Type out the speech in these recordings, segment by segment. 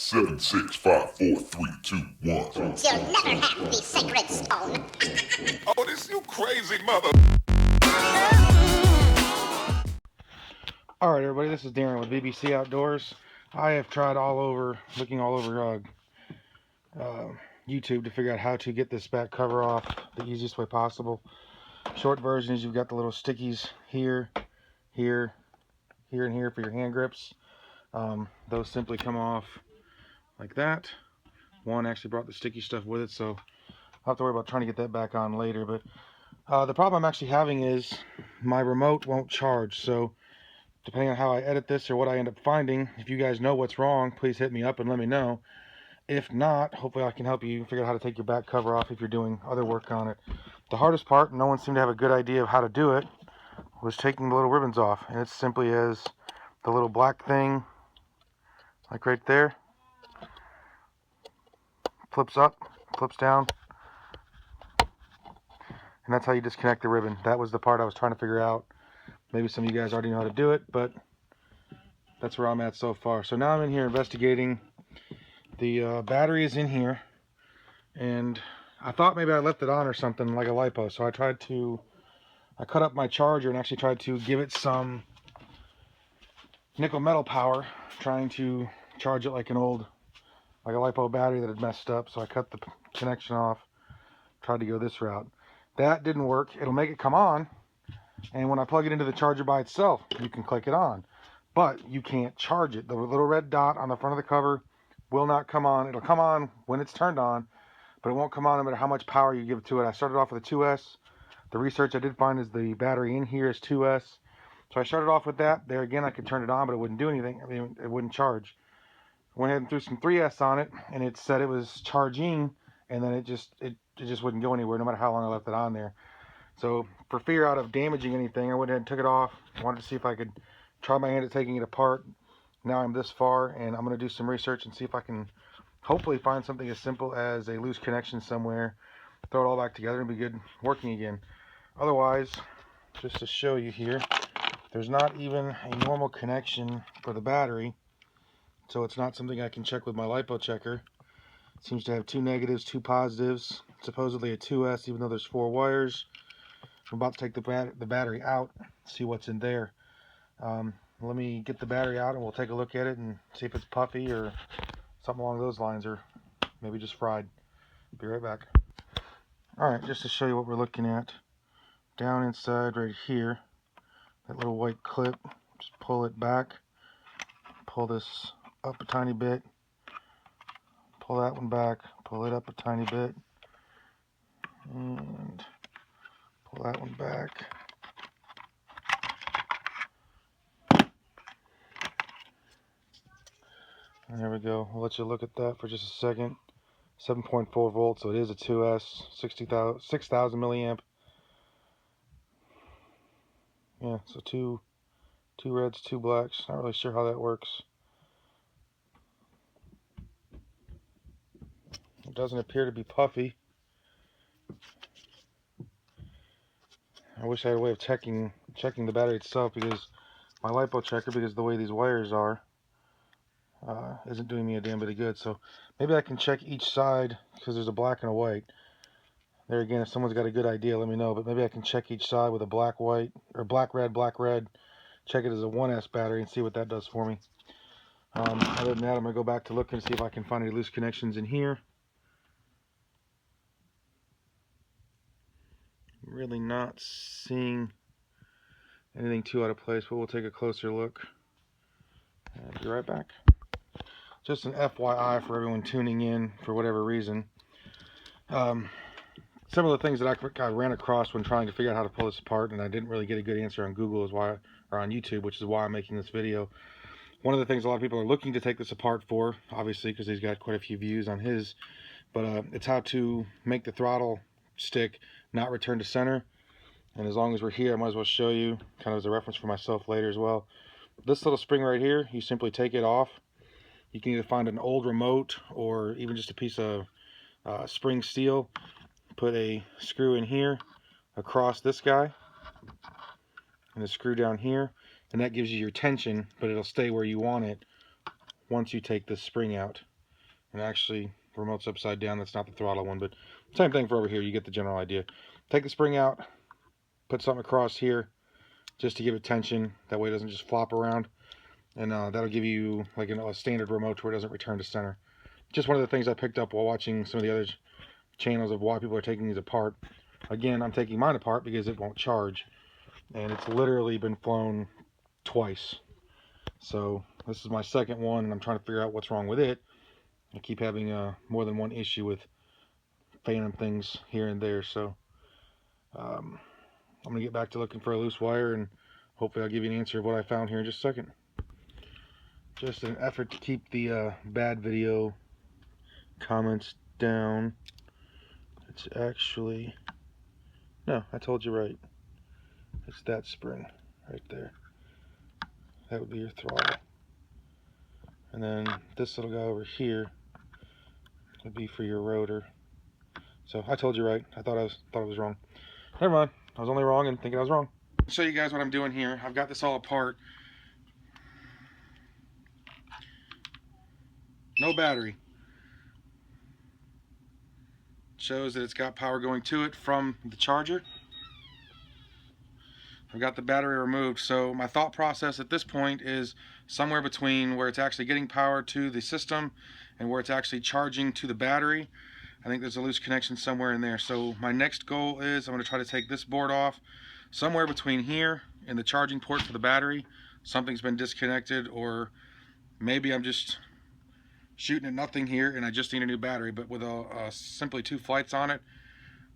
7, 6, 5, 4, 3, 2, 1. You'll never have the sacred stone. Oh, this you crazy mother. Alright everybody, this is Darren with BBC Outdoors. I have tried looking all over YouTube to figure out how to get this back cover off the easiest way possible. Short version is you've got the little stickies here, here, here, and here for your hand grips. Those simply come off like that. One actually brought the sticky stuff with it, so I'll have to worry about trying to get that back on later. But the problem I'm actually having is my remote won't charge, so depending on how I edit this or what I end up finding, if you guys know what's wrong, please hit me up and let me know. If not, hopefully I can help you figure out how to take your back cover off if you're doing other work on it. The hardest part, no one seemed to have a good idea of how to do it, was taking the little ribbons off. And it's simply as the little black thing, like right there, flips up, flips down, and that's how you disconnect the ribbon. That was the part I was trying to figure out. Maybe some of you guys already know how to do it, but that's where I'm at so far. So now I'm in here investigating. The battery is in here, and I thought maybe I left it on or something like a LiPo. So I cut up my charger and actually tried to give it some nickel metal power, trying to charge it like a LiPo battery that had messed up. So I cut the connection off, tried to go this route. That didn't work. It'll make it come on, and when I plug it into the charger by itself, you can click it on, but you can't charge it. The little red dot on the front of the cover will not come on. It'll come on when it's turned on, but it won't come on no matter how much power you give to it. I started off with a 2S. The research I did find is the battery in here is 2S. So I started off with that. There again, I could turn it on, but it wouldn't do anything. I mean, it wouldn't charge. Went ahead and threw some 3S on it, and it said it was charging, and then it just wouldn't go anywhere no matter how long I left it on there. So for fear out of damaging anything, I went ahead and took it off. Wanted to see if I could try my hand at taking it apart. Now I'm this far, and I'm going to do some research and see if I can hopefully find something as simple as a loose connection somewhere, throw it all back together, and be good working again. Otherwise, just to show you here, there's not even a normal connection for the battery, so it's not something I can check with my LiPo checker. It seems to have 2 negatives, 2 positives, supposedly a 2S, even though there's 4 wires. I'm about to take the battery out, see what's in there. Let me get the battery out and we'll take a look at it and see if it's puffy or something along those lines, or maybe just fried. Be right back. Alright, just to show you what we're looking at. Down inside right here, that little white clip, just pull it back. Pull this up a tiny bit. Pull that one back. Pull it up a tiny bit. And pull that one back. And there we go. I'll let you look at that for just a second. 7.4 volts, so it is a 2S, 6,000 milliamp. Yeah, so two reds, 2 blacks. Not really sure how that works. It doesn't appear to be puffy. I wish I had a way of checking the battery itself, because my LiPo checker, because the way these wires are, isn't doing me a damn bit of good. So maybe I can check each side, because there's a black and a white. There again, if someone's got a good idea, let me know. But maybe I can check each side with a black, white, or black, red, check it as a 1S battery and see what that does for me. Other than that, I'm going to go back to look and see if I can find any loose connections in here. Really not seeing anything too out of place, but we'll take a closer look. I'll be right back. Just an FYI for everyone tuning in for whatever reason. Some of the things that I ran across when trying to figure out how to pull this apart, and I didn't really get a good answer on Google, or on YouTube, which is why I'm making this video. One of the things a lot of people are looking to take this apart for, obviously, because he's got quite a few views on his, but it's how to make the throttle stick not return to center. And as long as we're here, I might as well show you, kind of as a reference for myself later as well. This little spring right here, you simply take it off. You can either find an old remote or even just a piece of spring steel. Put a screw in here across this guy and a screw down here, and that gives you your tension, but it'll stay where you want it once you take this spring out. And actually, remote's upside down. That's not the throttle one, but same thing for over here. You get the general idea. Take the spring out, put something across here just to give it tension. That way it doesn't just flop around. And that'll give you like a standard remote where it doesn't return to center. Just one of the things I picked up while watching some of the other channels of why people are taking these apart. Again, I'm taking mine apart because it won't charge. And it's literally been flown twice. So this is my second one, and I'm trying to figure out what's wrong with it. I keep having more than one issue with phantom things here and there. So I'm going to get back to looking for a loose wire, and hopefully I'll give you an answer of what I found here in just a second. Just an effort to keep the bad video comments down. It's actually, no, I told you right. It's that spring right there. That would be your throttle. And then this little guy over here would be for your rotor. So I told you right. I thought I was wrong. Never mind. I was only wrong and thinking I was wrong. I'll show you guys what I'm doing here. I've got this all apart. No battery. Shows that it's got power going to it from the charger. I've got the battery removed, so my thought process at this point is somewhere between where it's actually getting power to the system and where it's actually charging to the battery. I think there's a loose connection somewhere in there. So my next goal is I'm going to try to take this board off somewhere between here and the charging port for the battery. Something's been disconnected, or maybe I'm just shooting at nothing here and I just need a new battery. But with simply 2 flights on it,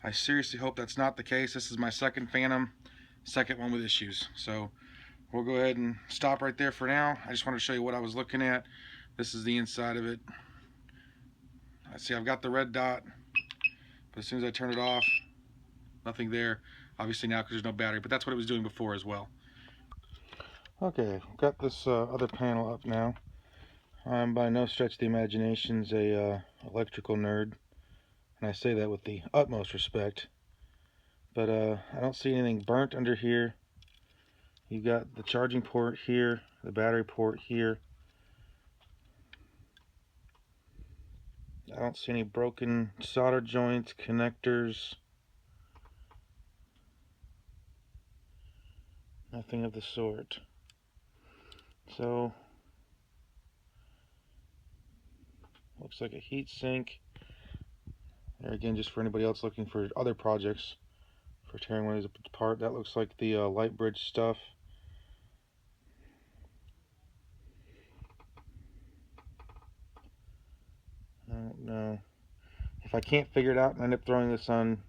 I seriously hope that's not the case. This is my second Phantom, second one with issues. So we'll go ahead and stop right there for now. I just wanted to show you what I was looking at. This is the inside of it. I see I've got the red dot, but as soon as I turn it off, nothing there. Obviously now because there's no battery, but that's what it was doing before as well. Okay, I've got this other panel up now. I'm by no stretch of the imagination's a electrical nerd, and I say that with the utmost respect. But I don't see anything burnt under here. You've got the charging port here, the battery port here. I don't see any broken solder joints, connectors. Nothing of the sort. So, looks like a heat sink. There again, just for anybody else looking for other projects for tearing one of these apart. That looks like the light bridge stuff. I don't know. If I can't figure it out and end up throwing this on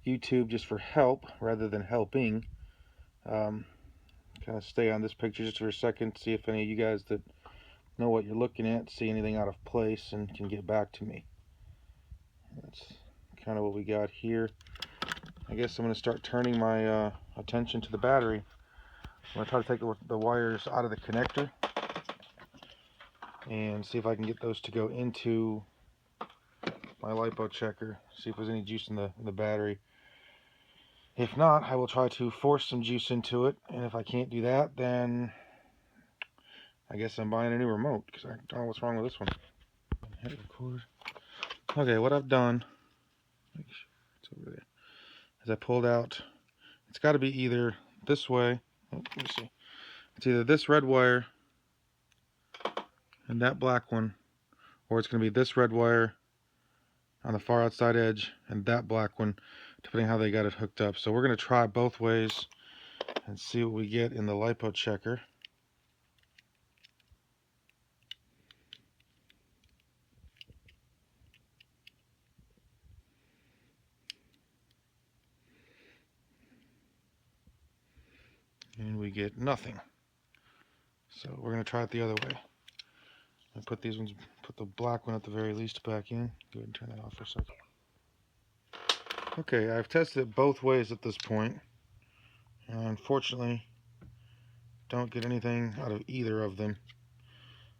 YouTube just for help rather than helping, kind of stay on this picture just for a second, see if any of you guys that know what you're looking at see anything out of place and can get back to me. That's kind of what we got here. I guess I'm going to start turning my attention to the battery. I'm going to try to take the wires out of the connector and see if I can get those to go into my LiPo checker, see if there's any juice in the battery. If not, I will try to force some juice into it, and if I can't do that, then I guess I'm buying a new remote, because I don't know what's wrong with this one. Hit record. Okay, what I've done, it's over there, is I pulled out, it's got to be either this way, let me see, it's either this red wire and that black one, or it's going to be this red wire on the far outside edge and that black one, depending how they got it hooked up. So we're going to try both ways and see what we get in the LiPo checker. And we get nothing. So we're going to try it the other way. I put these ones, put the black one at the very least back in. Go ahead and turn that off for a second. Okay, I've tested it both ways at this point. Unfortunately, don't get anything out of either of them.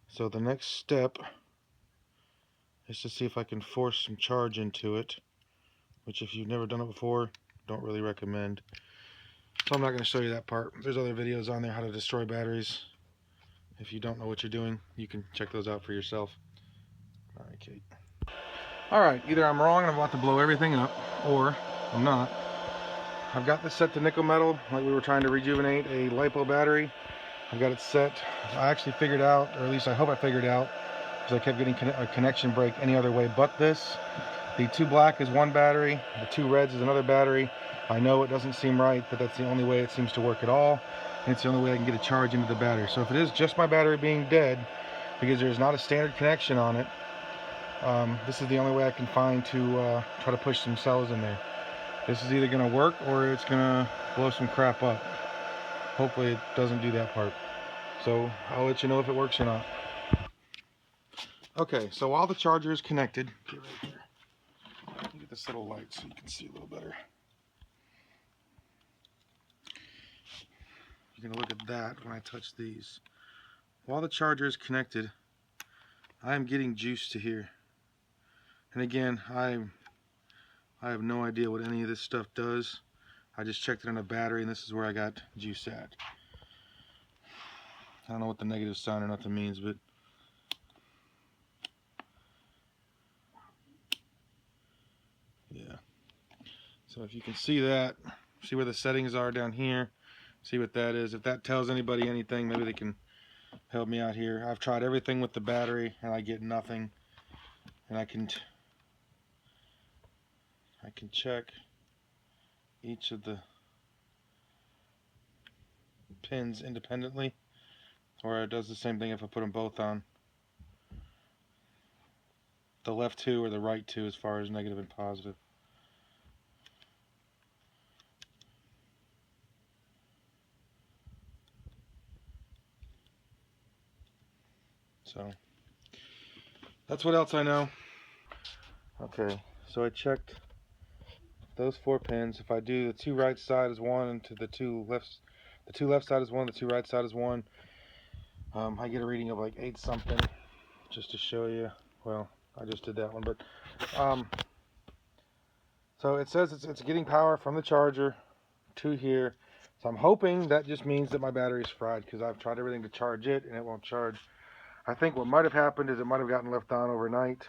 So the next step is to see if I can force some charge into it, which if you've never done it before, don't really recommend. So I'm not going to show you that part. There's other videos on there how to destroy batteries If you don't know what you're doing, you can check those out for yourself. All right, Kate. All right, either I'm wrong and I'm about to blow everything up, or I'm not. I've got this set to nickel metal, like we were trying to rejuvenate a LiPo battery. I've got it set. I actually figured out, or at least I hope I figured out, because I kept getting a connection break any other way but this. The 2 black is one battery, the 2 reds is another battery. I know it doesn't seem right, but that's the only way it seems to work at all. And it's the only way I can get a charge into the battery. So if it is just my battery being dead, because there's not a standard connection on it, this is the only way I can find to try to push some cells in there. This is either going to work or it's going to blow some crap up. Hopefully it doesn't do that part. So I'll let you know if it works or not. Okay, so while the charger is connected, get right here. Get this little light so you can see a little better. You're going to look at that when I touch these. While the charger is connected, I am getting juice to here. And again, I have no idea what any of this stuff does. I just checked it on a battery and this is where I got juice at. I don't know what the negative sign or nothing means, but yeah. So if you can see that, see where the settings are down here, see what that is. If that tells anybody anything, maybe they can help me out here. I've tried everything with the battery and I get nothing. And I can check each of the pins independently, or it does the same thing if I put them both on. The left 2 or the right 2 as far as negative and positive. So that's what else I know. Okay, so I checked those 4 pins. If I do the 2 right side is 1 and to the 2 left, the 2 left side is 1, the 2 right side is 1. I get a reading of like 8 something, just to show you. Well, I just did that one, but so it says it's getting power from the charger to here. So I'm hoping that just means that my battery's fried, because I've tried everything to charge it and it won't charge. I think what might have happened is it might have gotten left on overnight.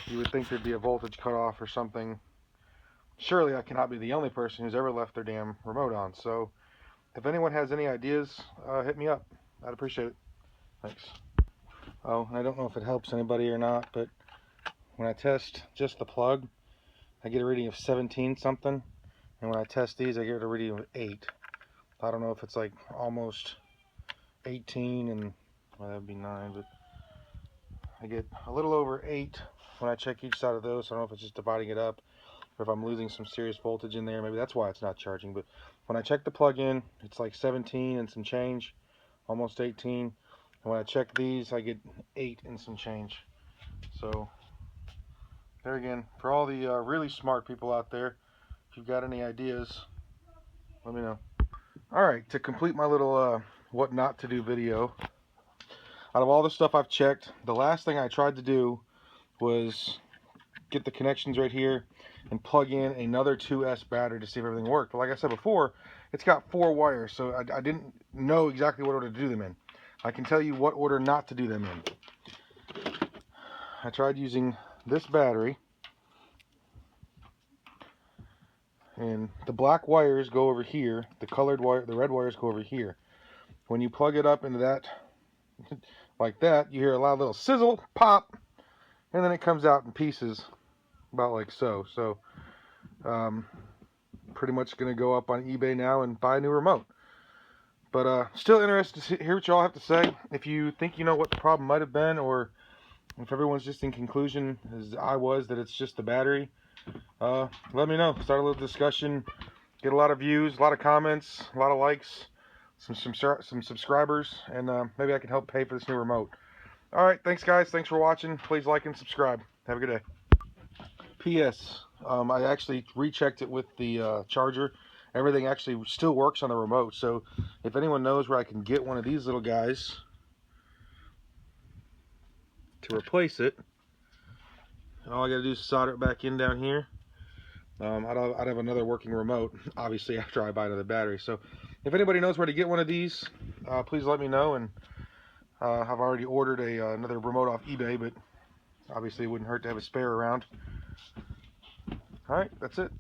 You would think there'd be a voltage cutoff or something. Surely I cannot be the only person who's ever left their damn remote on. So if anyone has any ideas, hit me up. I'd appreciate it. Thanks. Oh, and I don't know if it helps anybody or not, but when I test just the plug, I get a reading of 17 something. And when I test these, I get a reading of 8. I don't know if it's like almost 18 and, well, that would be 9, but I get a little over 8 when I check each side of those. So I don't know if it's just dividing it up or if I'm losing some serious voltage in there. Maybe that's why it's not charging. But when I check the plug-in, it's like 17 and some change, almost 18. And when I check these, I get 8 and some change. So there again, for all the really smart people out there, if you've got any ideas, let me know. All right, to complete my little what not to do video, out of all the stuff I've checked, the last thing I tried to do was get the connections right here and plug in another 2S battery to see if everything worked. But like I said before, it's got 4 wires, so I didn't know exactly what order to do them in. I can tell you what order not to do them in. I tried using this battery, and the black wires go over here, the red wires go over here. When you plug it up into that like that, you hear a loud little sizzle, pop, and then it comes out in pieces about like so. So pretty much going to go up on eBay now and buy a new remote. But still interested to hear what y'all have to say. If you think you know what the problem might have been, or if everyone's just in conclusion, as I was, that it's just the battery, let me know. Start a little discussion. Get a lot of views, a lot of comments, a lot of likes, some subscribers, and maybe I can help pay for this new remote. All right, thanks guys. Thanks for watching. Please like and subscribe. Have a good day. P.S. I actually rechecked it with the charger. Everything actually still works on the remote. So if anyone knows where I can get one of these little guys to replace it, all I got to do is solder it back in down here. I'd have another working remote, obviously, after I buy another battery. So if anybody knows where to get one of these, please let me know, and I've already ordered another remote off eBay, but obviously it wouldn't hurt to have a spare around. Alright, that's it.